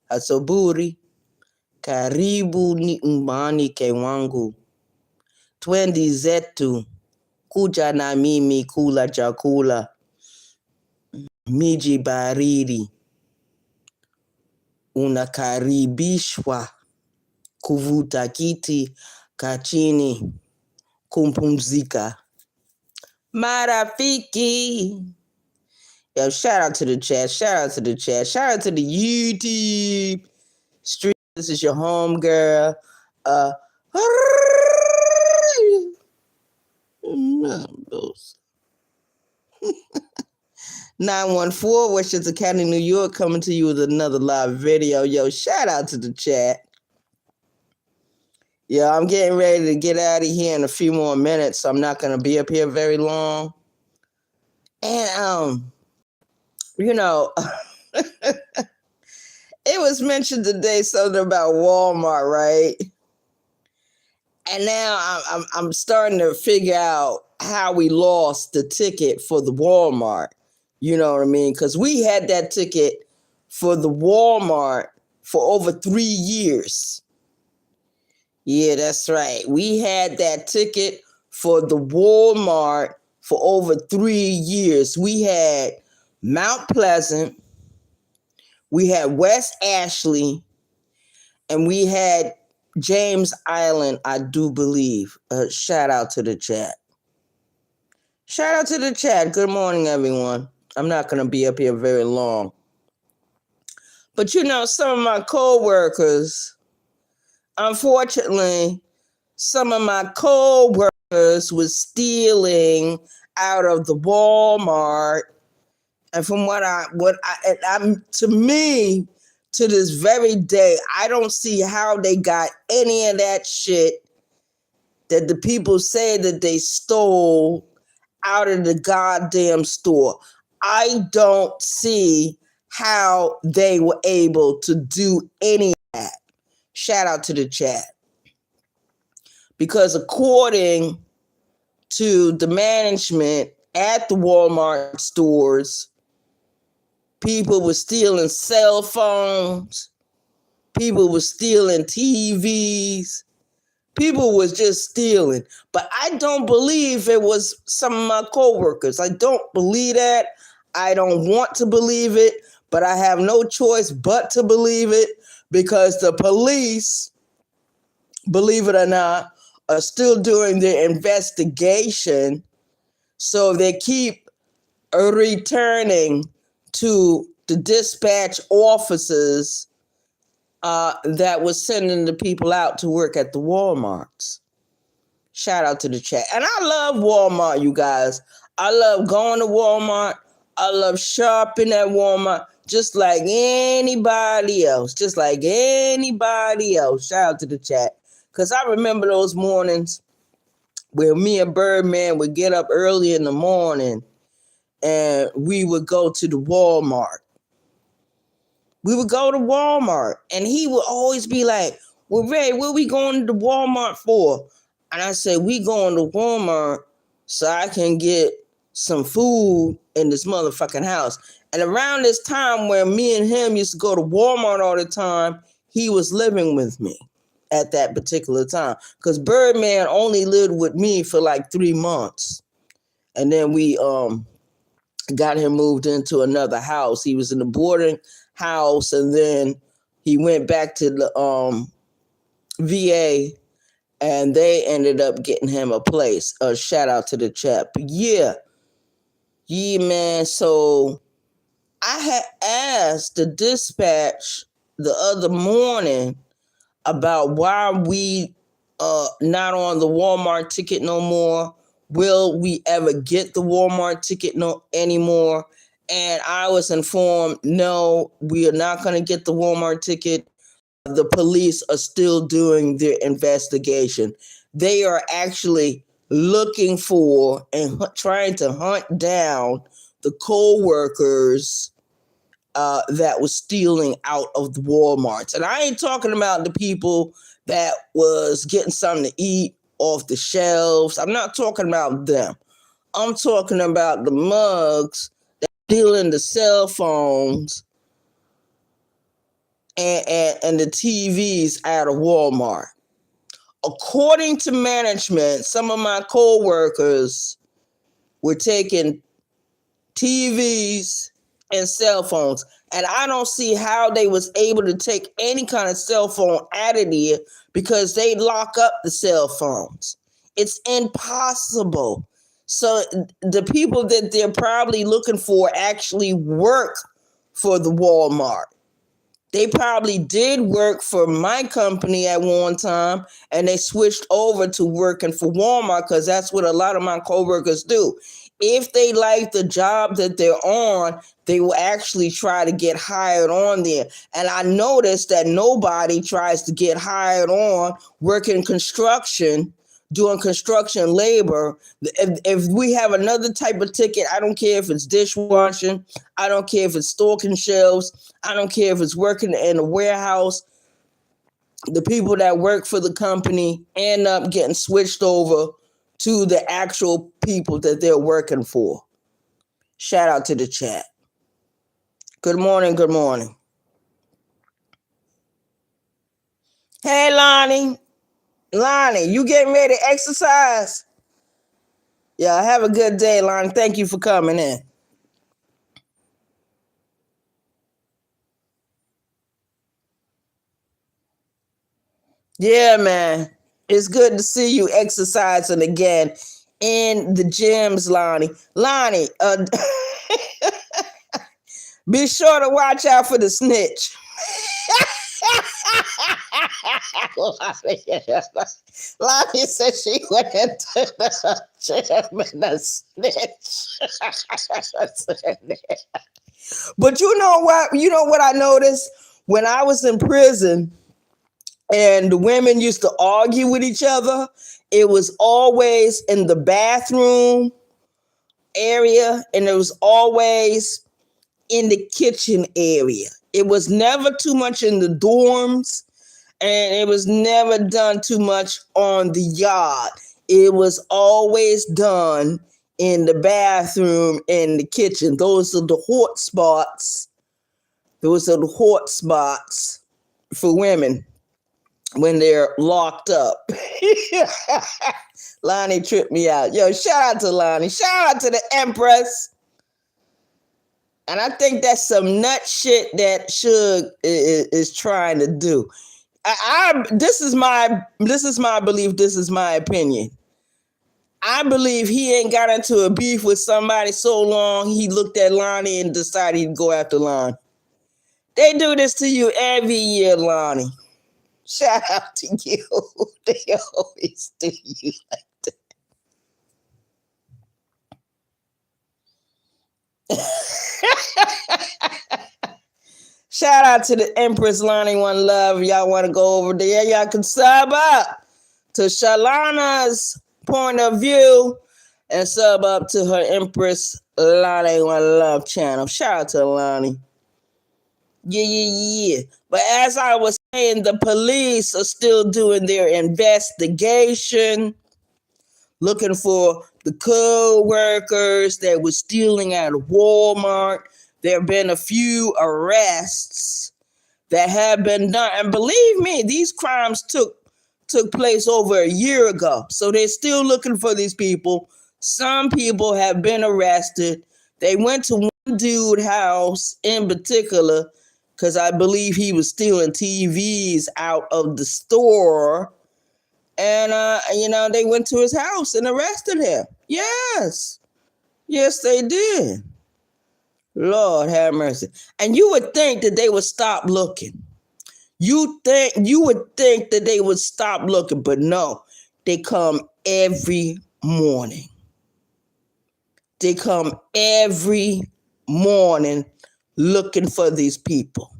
Asubuhi, karibu ni nyumbani kwangu. Twende zetu, kuja na mimi kula chakula. Miji baridi, unakaribishwa kuvuta kiti kachini kumpumzika. Marafiki. Yo, shout out to the chat, shout out to the chat, shout out to the YouTube stream. This is your home girl. 914 Westchester County, New York, coming to you with another live video. Yo, shout out to the chat. Yeah, I'm getting ready to get out of here in a few more minutes, so I'm not going to be up here very long. And, it was mentioned today something about Walmart, right? And now I'm starting to figure out how we lost the ticket for the Walmart. You know what I mean? Because we had that ticket for the Walmart for over 3 years. Yeah, that's right. We had that ticket for the Walmart for over 3 years. We had Mount Pleasant, we had West Ashley, and we had James Island, I do believe. Shout out to the chat. Shout out to the chat. Good morning, everyone. I'm not going to be up here very long. But some of my co-workers, unfortunately, some of my co-workers was stealing out of the Walmart. And from to me, to this very day, I don't see how they got any of that shit that the people say that they stole out of the goddamn store. I don't see how they were able to do any of that. Shout out to the chat. Because according to the management at the Walmart stores, people were stealing cell phones. People were stealing TVs. People was just stealing. But I don't believe it was some of my coworkers. I don't believe that. I don't want to believe it. But I have no choice but to believe it because the police, believe it or not, are still doing their investigation. So they keep returning to the dispatch officers that was sending the people out to work at the Walmarts. Shout out to the chat. And I love Walmart, you guys. I love going to Walmart. I love shopping at Walmart just like anybody else. Just like anybody else. Shout out to the chat. Because I remember those mornings where me and Birdman would get up early in the morning and we would go to the Walmart. We would go to Walmart and he would always be like, well, Ray, what are we going to Walmart for? And I said, we going to Walmart so I can get some food in this motherfucking house. And around this time where me and him used to go to Walmart all the time, he was living with me at that particular time. Because Birdman only lived with me for like 3 months. And then we got him moved into another house. He was in the boarding house, and then he went back to the VA, and they ended up getting him a place. Shout out to the chat. But yeah, man. So I had asked the dispatch the other morning about why we not on the Walmart ticket no more. Will we ever get the Walmart ticket anymore? And I was informed, no, we are not going to get the Walmart ticket. The police are still doing their investigation. They are actually looking for and trying to hunt down the co-workers that was stealing out of the Walmarts. And I ain't talking about the people that was getting something to eat off the shelves. I'm not talking about them. I'm talking about the mugs that stealing the cell phones and the TVs out of Walmart. According to management, some of my co-workers were taking TVs and cell phones, and I don't see how they was able to take any kind of cell phone out of there because they lock up the cell phones. It's impossible. So the people that they're probably looking for actually work for the Walmart. They probably did work for my company at one time, and they switched over to working for Walmart because that's what a lot of my coworkers do. If they like the job that they're on, they will actually try to get hired on there. And I noticed that nobody tries to get hired on working construction, doing construction labor. If we have another type of ticket, I don't care if it's dishwashing, I don't care if it's stocking shelves, I don't care if it's working in a warehouse. The people that work for the company end up getting switched over to the actual people that they're working for. Shout out to the chat. Good morning, good morning. Hey, Lonnie. Lonnie, you getting ready to exercise? Yeah, have a good day, Lonnie. Thank you for coming in. Yeah, man. It's good to see you exercising again in the gyms, Lonnie. Lonnie, be sure to watch out for the snitch. Lonnie said she went into the gym and the snitch. But you know what? You know what I noticed? When I was in prison and the women used to argue with each other, it was always in the bathroom area, and it was always in the kitchen area. It was never too much in the dorms, and it was never done too much on the yard. It was always done in the bathroom and the kitchen. Those are the hot spots. Those are the hot spots for women when they're locked up. Lonnie tripped me out. Yo, shout out to Lonnie. Shout out to the Empress. And I think that's some nut shit that Suge is trying to do. This is my belief. This is my opinion. I believe he ain't got into a beef with somebody so long he looked at Lonnie and decided he'd go after Lonnie. They do this to you every year, Lonnie. Shout out to you. They always do you like that. Shout out to the Empress Lonnie One Love. Y'all want to go over there? Y'all can sub up to Shalana's point of view and sub up to her Empress Lonnie One Love channel. Shout out to Lonnie. Yeah. But as I was saying, the police are still doing their investigation, looking for the co-workers that were stealing at Walmart. There have been a few arrests that have been done. And believe me, these crimes took place over a year ago. So they're still looking for these people. Some people have been arrested. They went to one dude's house in particular because I believe he was stealing TVs out of the store. And, they went to his house and arrested him. Yes, they did. Lord have mercy. And you would think that they would stop looking. You would think that they would stop looking, but no, they come every morning. They come every morning looking for these people.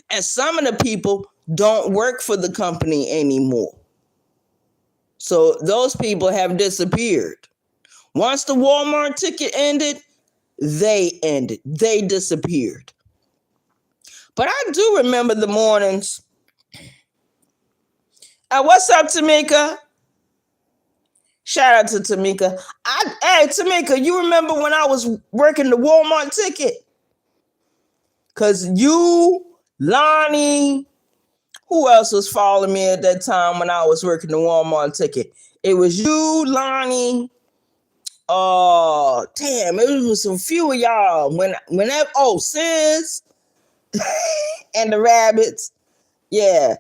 And some of the people don't work for the company anymore. So those people have disappeared. Once the Walmart ticket ended, they ended. They disappeared. But I do remember the mornings. What's up, Tamika? Shout out to Tamika. Hey, Tamika, you remember when I was working the Walmart ticket? Because you Lonnie. Who else was following me at that time when I was working the Walmart ticket? It was you, Lonnie. Oh, damn, it was some few of y'all. Whenever Sis and the rabbits. Yeah.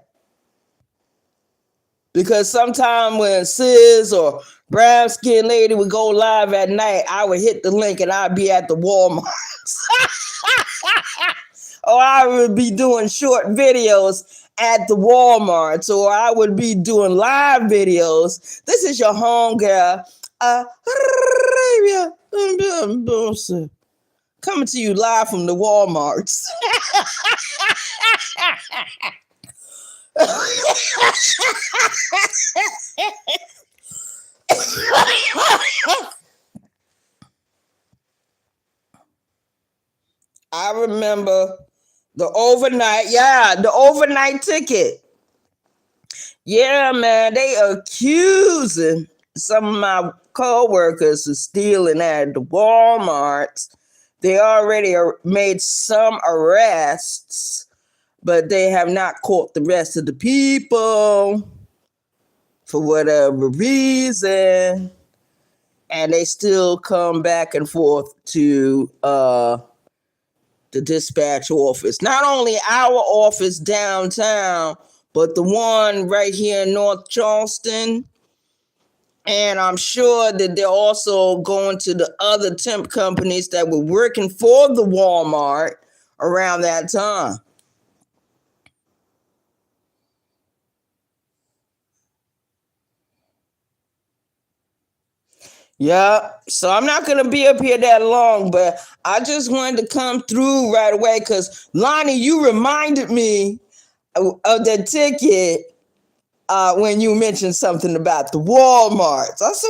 Because sometime when Sis or Brown Skin Lady would go live at night, I would hit the link and I'd be at the Walmart. Or I would be doing short videos at the Walmart, or I would be doing live videos. This is your home girl, coming to you live from the Walmarts. I remember the overnight ticket. Yeah, man, they accusing some of my co-workers of stealing at the Walmarts. They already made some arrests, but they have not caught the rest of the people for whatever reason. And they still come back and forth to the dispatch office. Not only our office downtown, but the one right here in North Charleston. And I'm sure that they're also going to the other temp companies that were working for the Walmart around that time. Yeah, so I'm not going to be up here that long, but I just wanted to come through right away because, Lonnie, you reminded me of that ticket when you mentioned something about the Walmarts. I said,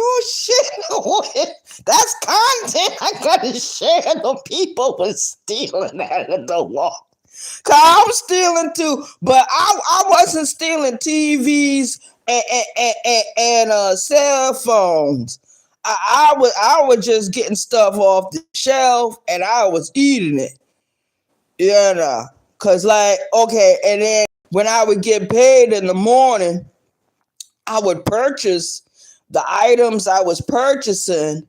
oh, shit, that's content I got to share. The people were stealing out of the Walmart. Because I was stealing too, but I wasn't stealing TVs and cell phones. I was just getting stuff off the shelf and I was eating it. You know, cause okay, and then when I would get paid in the morning, I would purchase the items I was purchasing,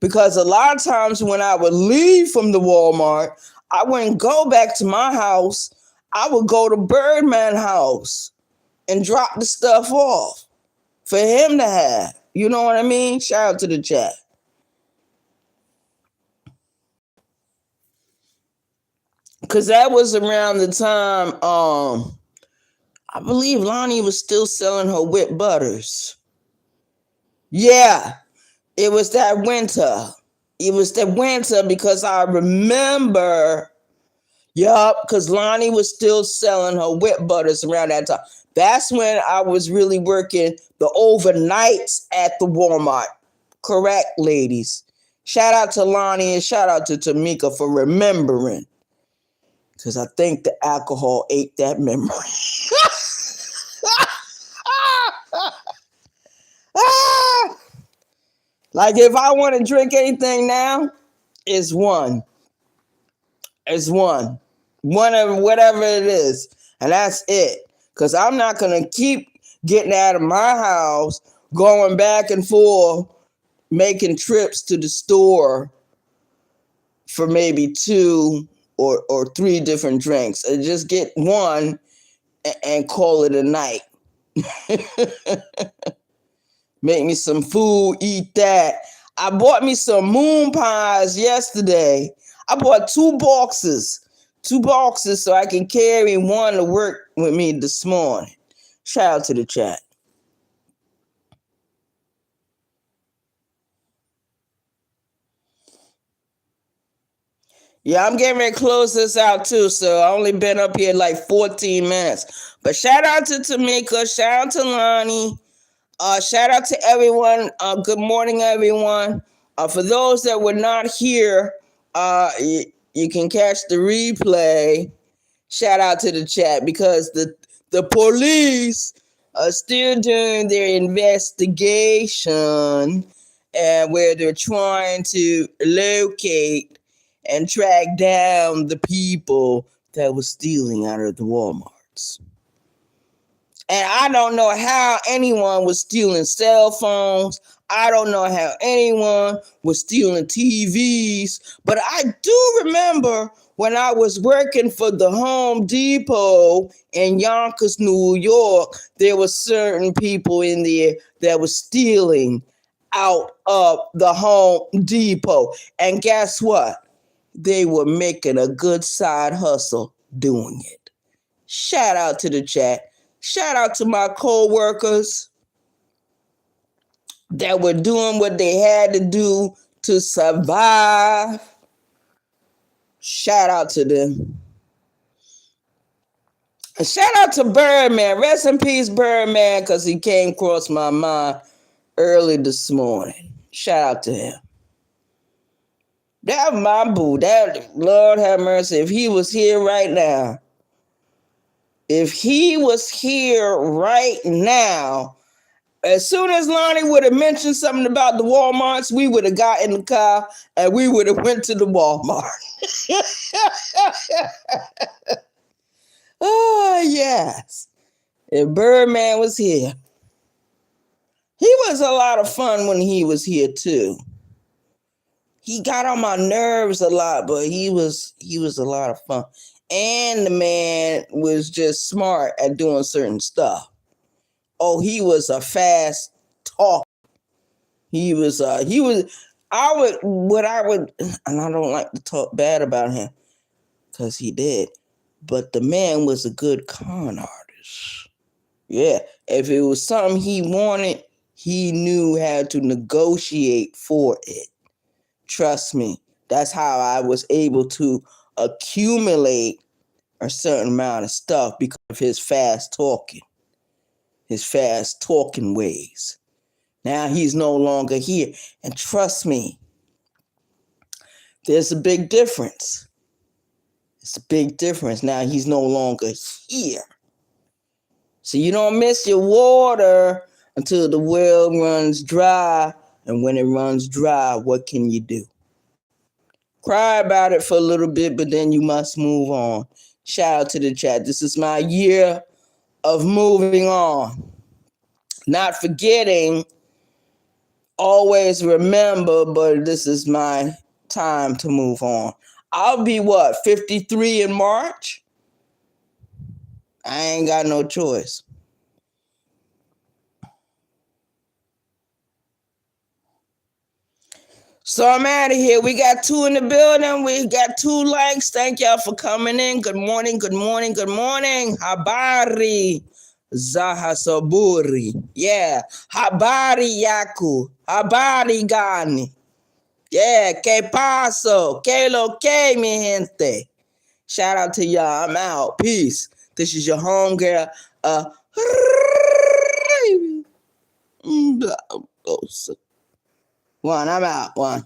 because a lot of times when I would leave from the Walmart, I wouldn't go back to my house. I would go to Birdman house and drop the stuff off for him to have. You know what I mean? Shout out to the chat. Because that was around the time, I believe Lonnie was still selling her whipped butters. Yeah, it was that winter. It was that winter because I remember, because Lonnie was still selling her whipped butters around that time. That's when I was really working the overnights at the Walmart. Correct, ladies. Shout out to Lonnie and shout out to Tamika for remembering. Because I think the alcohol ate that memory. Like if I want to drink anything now, it's one. It's one. One of whatever it is. And that's it. Because I'm not going to keep getting out of my house, going back and forth, making trips to the store for maybe 2 or 3 different drinks. I just get one and call it a night. Make me some food, eat that. I bought me some moon pies yesterday. I bought 2 boxes so I can carry one to work with me this morning. Shout out to the chat. Yeah, I'm getting ready to close this out too, so I only been up here like 14 minutes. But shout out to Tamika, shout out to Lonnie, shout out to everyone. Good morning, everyone. For those that were not here, you can catch the replay. Shout out to the chat because the police are still doing their investigation, and where they're trying to locate and track down the people that was stealing out of the Walmarts. And I don't know how anyone was stealing cell phones. I don't know how anyone was stealing TVs. But I do remember when I was working for the Home Depot in Yonkers, New York, there were certain people in there that were stealing out of the Home Depot. And guess what? They were making a good side hustle doing it. Shout out to the chat. Shout out to my co-workers that were doing what they had to do to survive. Shout out to them. And shout out to Birdman. Rest in peace, Birdman, because he came across my mind early this morning. Shout out to him. That was my boo. That, Lord have mercy. If he was here right now, as soon as Lonnie would have mentioned something about the Walmarts, we would have got in the car and we would have went to the Walmart. Oh, yes. If Birdman was here. He was a lot of fun when he was here, too. He got on my nerves a lot, but he was a lot of fun. And the man was just smart at doing certain stuff. Oh, he was a fast talker. And I don't like to talk bad about him because he did, but the man was a good con artist. Yeah, if it was something he wanted, he knew how to negotiate for it. Trust me, that's how I was able to accumulate a certain amount of stuff because of his fast talking ways. Now he's no longer here. And trust me, there's a big difference. It's a big difference. Now he's no longer here. So you don't miss your water until the well runs dry. And when it runs dry, what can you do? Cry about it for a little bit, but then you must move on. Shout out to the chat. This is my year of moving on. Not forgetting, always remember, but this is my time to move on. I'll be 53 in March? I ain't got no choice. So I'm out of here. We got 2 in the building. We got 2 likes. Thank y'all for coming in. Good morning, good morning, good morning. Habari Zaha Saburi. Yeah. Habari Yaku. Habari Gani. Yeah. Que paso. Que lo que, mi gente. Shout out to y'all. I'm out. Peace. This is your homegirl. I'm out. 1.